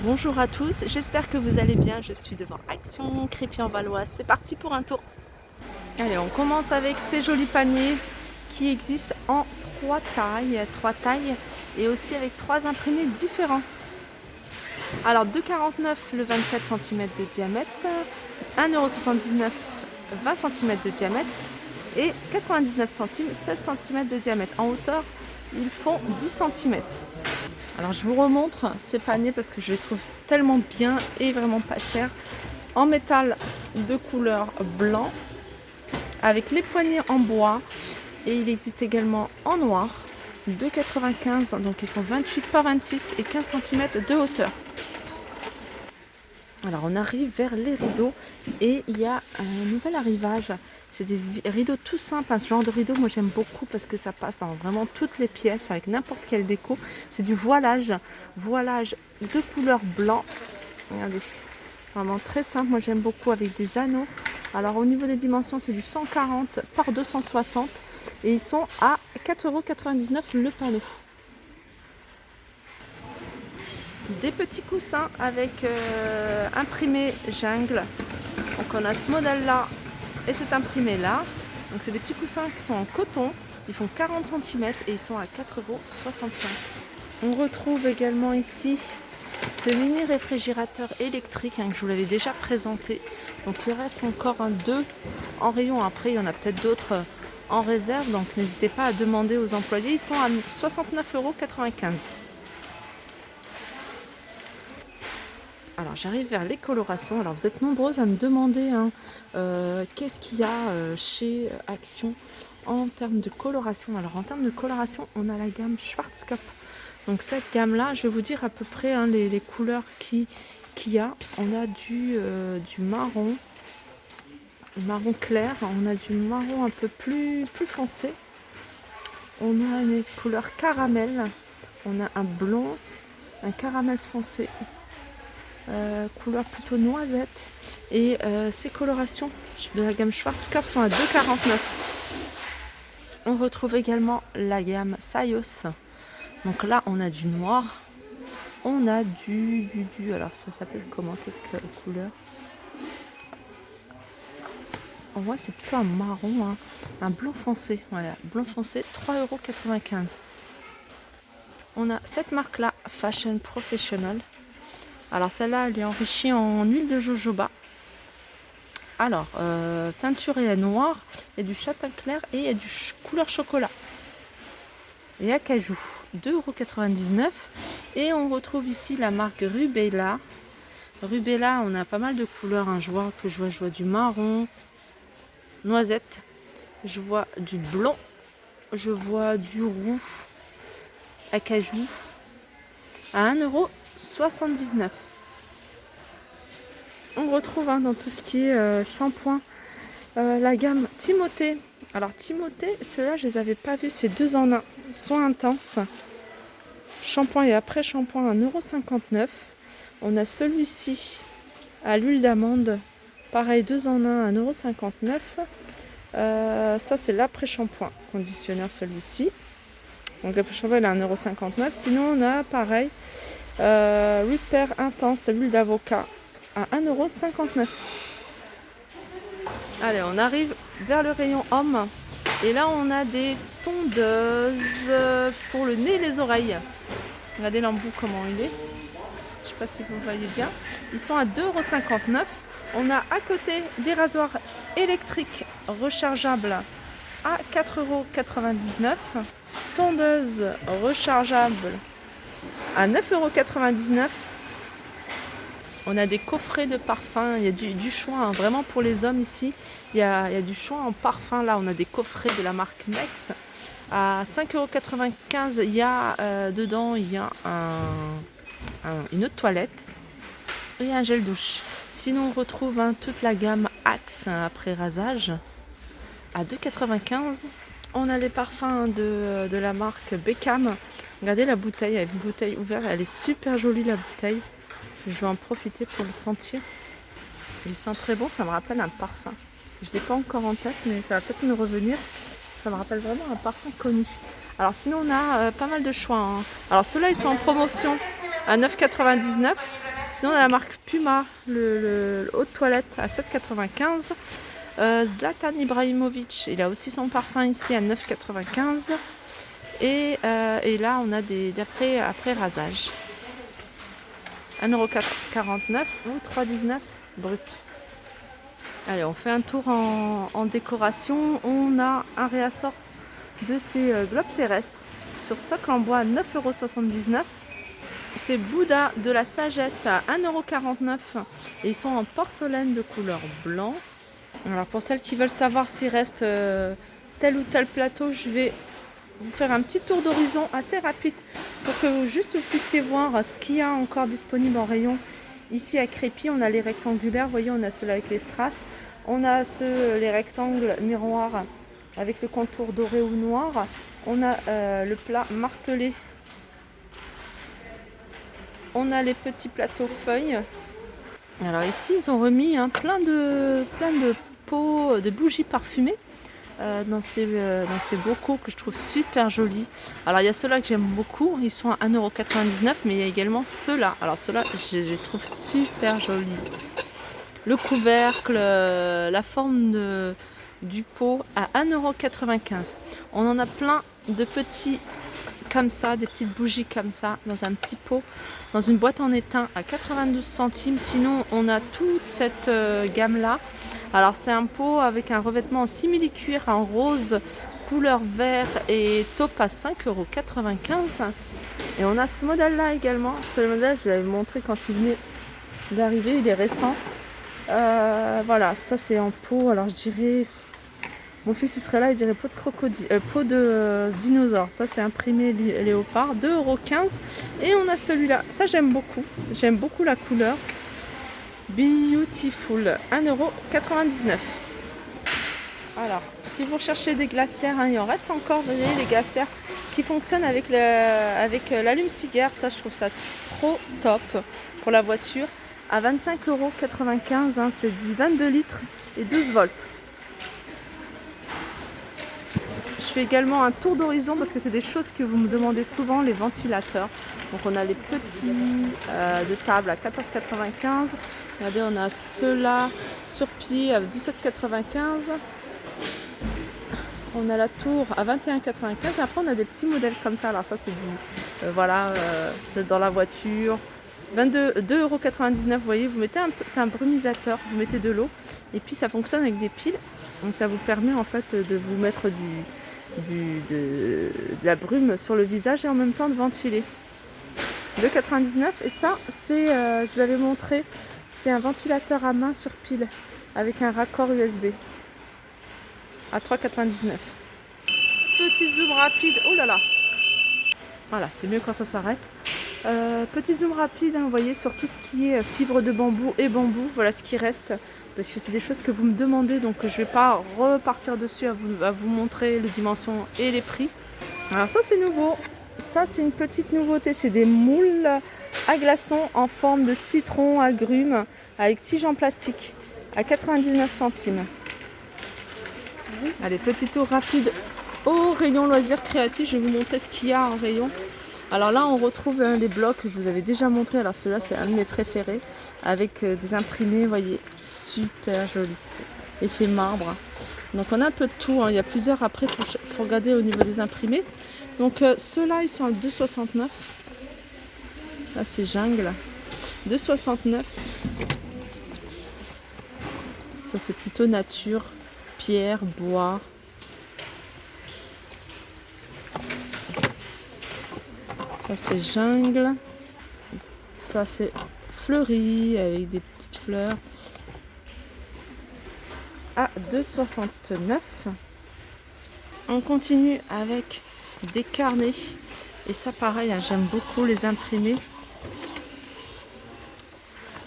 Bonjour à tous, j'espère que vous allez bien. Je suis devant Action Crépy-en-Valois. C'est parti pour un tour. Allez, on commence avec ces jolis paniers qui existent en trois tailles et aussi avec trois imprimés différents. Alors 2,49 le 24 cm de diamètre, 1,79 € 20 cm de diamètre et 99 centimes 16 cm de diamètre. En hauteur, ils font 10 cm. Alors je vous remontre ces paniers parce que je les trouve tellement bien et vraiment pas chers. En métal de couleur blanc avec les poignées en bois et il existe également en noir. 2,95 donc ils font 28 par 26 et 15 cm de hauteur. Alors on arrive vers les rideaux et il y a un nouvel arrivage. C'est des rideaux tout simples, ce genre de rideau moi j'aime beaucoup parce que ça passe dans vraiment toutes les pièces avec n'importe quelle déco. C'est du voilage de couleur blanc. Regardez, vraiment très simple, moi j'aime beaucoup avec des anneaux. Alors au niveau des dimensions c'est du 140 par 260 et ils sont à 4,99 € le panneau. Des petits coussins avec imprimé jungle. Donc on a ce modèle là et cet imprimé là. Donc c'est des petits coussins qui sont en coton. Ils font 40 cm et ils sont à 4,65 €. On retrouve également ici ce mini réfrigérateur électrique que je vous l'avais déjà présenté. Donc il reste encore deux en rayon. Après il y en a peut-être d'autres en réserve. Donc n'hésitez pas à demander aux employés. Ils sont à 69,95 €. Alors j'arrive vers les colorations. Alors vous êtes nombreuses à me demander qu'est-ce qu'il y a chez Action en termes de coloration. Alors en termes de coloration, on a la gamme Schwarzkopf. Donc cette gamme là, je vais vous dire à peu près les couleurs qu'il y a. On a du marron, clair, on a du marron un peu plus foncé. On a une couleur caramel, on a un blond, un caramel foncé. Couleur plutôt noisette et ces colorations de la gamme Schwarzkopf sont à 2,49 €. On retrouve également la gamme Sayos. Donc là on a du noir, on a du alors ça s'appelle comment cette couleur? En vrai c'est plutôt un marron, un blond foncé. Voilà, blond foncé, 3,95 €. On a cette marque là, Fashion Professional. Alors celle-là, elle est enrichie en huile de jojoba. Alors, teinturée à noir, il y a du châtain clair et il y a du couleur chocolat. Et acajou, 2,99 €. Et on retrouve ici la marque Rubella. Rubella, on a pas mal de couleurs. Je vois du marron, noisette. Je vois du blond. Je vois du roux, acajou. À 1,79 €. On retrouve dans tout ce qui est shampoing la gamme Timothée. Alors Timothée, ceux-là je les avais pas vus, c'est 2 en 1, soin intense. Shampoing et après shampoing à 1,59 €. On a celui-ci à l'huile d'amande, pareil 2 en 1 à 1,59 €. Ça c'est l'après shampoing, conditionneur celui-ci. Donc l'après shampoing il est à 1,59 €. Sinon on a pareil Repair intense, l'huile d'avocat à 1,59 €. Allez, on arrive vers le rayon homme. Et là, on a des tondeuses pour le nez et les oreilles. Regardez l'embout, comment il est. Je ne sais pas si vous voyez bien. Ils sont à 2,59 €. On a à côté des rasoirs électriques rechargeables à 4,99 €. Tondeuse rechargeable à 9,99 €. On a des coffrets de parfums, il y a du choix, vraiment pour les hommes ici. Il y a du choix en parfum. Là, on a des coffrets de la marque Mex à 5,95 €. Il y a dedans, il y a une eau de toilette et un gel douche. Sinon, on retrouve toute la gamme Axe après rasage à 2,95 €. On a les parfums de la marque Beckham. Regardez la bouteille, avec une bouteille ouverte, elle est super jolie la bouteille. Je vais en profiter pour le sentir. Il sent très bon, ça me rappelle un parfum. Je ne l'ai pas encore en tête, mais ça va peut-être me revenir. Ça me rappelle vraiment un parfum connu. Alors sinon, on a pas mal de choix. Alors ceux-là, ils sont en promotion à 9,99 €. Sinon on a la marque Puma, le eau de toilette à 7,95. Zlatan Ibrahimovic, il a aussi son parfum ici à 9,95. Et là on a des après rasage. 1,49€ ou 3,19€ brut. Allez, on fait un tour en décoration. On a un réassort de ces globes terrestres sur socle en bois à 9,79€. C'est Bouddha de la sagesse à 1,49€ et ils sont en porcelaine de couleur blanc. Alors pour celles qui veulent savoir s'il reste tel ou tel plateau, je vais vous faire un petit tour d'horizon assez rapide pour que vous puissiez voir ce qu'il y a encore disponible en rayon. Ici à Crépy, on a les rectangulaires, vous voyez, on a ceux-là avec les strass. On a les rectangles miroirs avec le contour doré ou noir. On a le plat martelé. On a les petits plateaux feuilles. Alors ici, ils ont remis plein de pots de bougies parfumées dans ces bocaux que je trouve super jolis. Alors il y a ceux-là que j'aime beaucoup, ils sont à 1,99€, mais il y a également ceux-là. Alors ceux-là, je les trouve super jolis. Le couvercle, la forme du pot à 1,95€. On en a plein de petits comme ça, des petites bougies comme ça, dans un petit pot, dans une boîte en étain à 92 centimes. Sinon, on a toute cette gamme-là. Alors, c'est un pot avec un revêtement en simili-cuir en rose, couleur vert et taupe à 5,95€. Et on a ce modèle-là également. Ce modèle, je l'avais montré quand il venait d'arriver, il est récent. Voilà, ça c'est en pot. Alors, je dirais... Mon fils il serait là, il dirait peau de crocodile, peau de dinosaure. Ça c'est imprimé léopard, 2,15€. Et on a celui-là, ça j'aime beaucoup. J'aime beaucoup la couleur. Beautiful, 1,99€. Alors, si vous recherchez des glacières, il en reste encore, vous voyez, les glacières qui fonctionnent avec l'allume-cigare. Ça je trouve ça trop top pour la voiture. À 25,95€, c'est du 22 litres et 12 volts. Je fais également un tour d'horizon parce que c'est des choses que vous me demandez souvent, les ventilateurs. Donc on a les petits de table à 14,95€. Regardez, on a ceux-là sur pied à 17,95€. On a la tour à 21,95€. Après on a des petits modèles comme ça. Alors ça c'est du dans la voiture. 2,99€, vous voyez, vous mettez c'est un brumisateur, vous mettez de l'eau et puis ça fonctionne avec des piles. Donc ça vous permet en fait de vous mettre de la brume sur le visage et en même temps de ventiler. 2,99€. Et ça, c'est, je vous l'avais montré, c'est un ventilateur à main sur pile avec un raccord USB à 3,99€. Petit zoom rapide, oh là là, voilà, c'est mieux quand ça s'arrête. Petit zoom rapide, vous voyez, sur tout ce qui est fibre de bambou et bambou, voilà ce qui reste. Parce que c'est des choses que vous me demandez, donc je ne vais pas repartir dessus à vous montrer les dimensions et les prix. Alors ça c'est nouveau, ça c'est une petite nouveauté, c'est des moules à glaçons en forme de citron, agrumes, avec tige en plastique, à 99 centimes. Allez, petit tour rapide au rayon loisirs créatifs, je vais vous montrer ce qu'il y a en rayon. Alors là on retrouve les blocs que je vous avais déjà montré, alors celui-là c'est un de mes préférés, avec des imprimés, vous voyez, super joli, effet marbre. Donc on a un peu de tout, il y a plusieurs après, il faut regarder au niveau des imprimés. Donc ceux-là ils sont à 2,69€, là c'est jungle, 2,69€. Ça c'est plutôt nature, pierre, bois. Ça c'est jungle, ça c'est fleuri avec des petites fleurs à 2,69€. On continue avec des carnets et ça pareil, j'aime beaucoup les imprimer.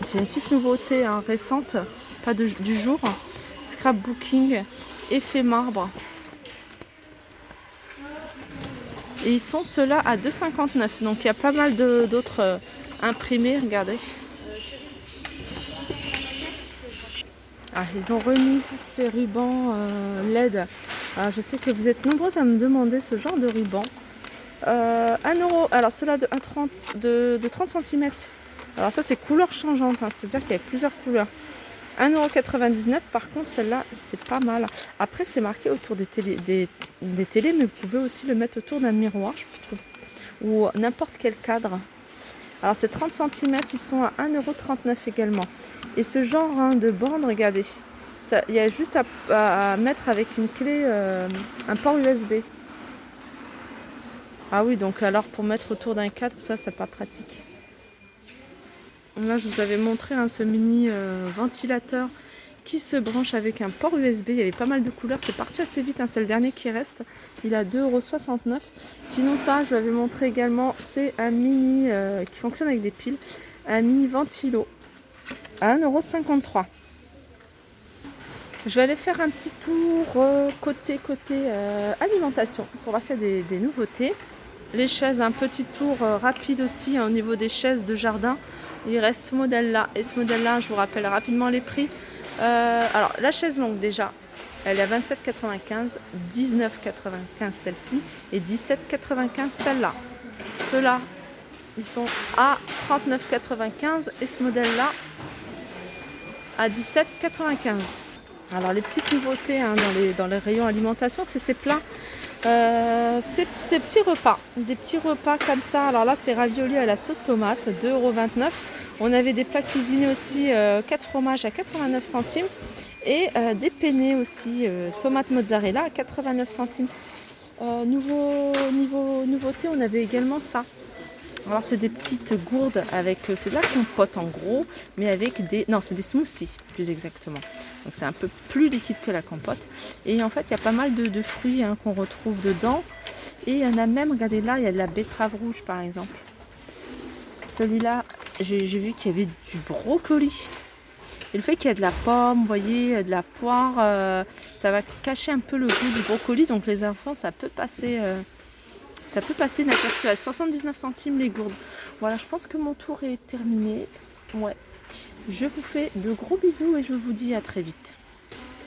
C'est une petite nouveauté récente, pas du jour, scrapbooking, effet marbre. Et ils sont ceux-là à 2,59€. Donc il y a pas mal d'autres imprimés, regardez. Ah, ils ont remis ces rubans LED. Alors, je sais que vous êtes nombreux à me demander ce genre de ruban. 1€. Alors ceux-là de 30 cm Alors ça c'est couleur changeante, hein, c'est-à-dire qu'il y a plusieurs couleurs. 1,99 €, par contre celle-là c'est pas mal. Après c'est marqué autour des télés, mais vous pouvez aussi le mettre autour d'un miroir, je trouve, ou n'importe quel cadre. Alors c'est 30 cm, ils sont à 1,39 € également. Et ce genre hein, de bande, regardez, il y a juste à mettre avec une clé, un port USB. Ah oui, donc alors pour mettre autour d'un cadre, ça c'est pas pratique. Là je vous avais montré hein, ce mini ventilateur qui se branche avec un port USB. Il y avait pas mal de couleurs, c'est parti assez vite, hein, c'est le dernier qui reste. Il a 2,69 €. Sinon ça, je vous l'avais montré également, c'est un mini qui fonctionne avec des piles, un mini ventilo à 1,53 €. Je vais aller faire un petit tour côté alimentation pour voir s'il y a des nouveautés. Les chaises, un petit tour rapide aussi hein, au niveau des chaises de jardin. Il reste ce modèle là et ce modèle là, je vous rappelle rapidement les prix. Alors la chaise longue déjà, elle est à 27,95 €, 19,95 € celle-ci et 17,95 € celle-là. Ceux-là, ils sont à 39,95 € et ce modèle-là à 17,95 €. Alors les petites nouveautés hein, dans les rayons alimentation, c'est ces plats, ces petits repas, des petits repas comme ça. Alors là c'est ravioli à la sauce tomate, 2,29 €. On avait des plats cuisinés aussi, 4 fromages à 89 centimes et des penne aussi, tomate mozzarella à 89 centimes. Nouveauté, on avait également ça. Alors c'est des petites gourdes avec, c'est de la compote en gros, mais avec non c'est des smoothies plus exactement. Donc c'est un peu plus liquide que la compote. Et en fait il y a pas mal de fruits hein, qu'on retrouve dedans. Et il y en a même, regardez là, il y a de la betterave rouge par exemple. Celui-là, j'ai vu qu'il y avait du brocoli. Et le fait qu'il y a de la pomme, vous voyez, de la poire, ça va cacher un peu le goût du brocoli. Donc les enfants, ça peut passer inaperçu. À 79 centimes les gourdes. Voilà, je pense que mon tour est terminé. Ouais. Je vous fais de gros bisous et je vous dis à très vite.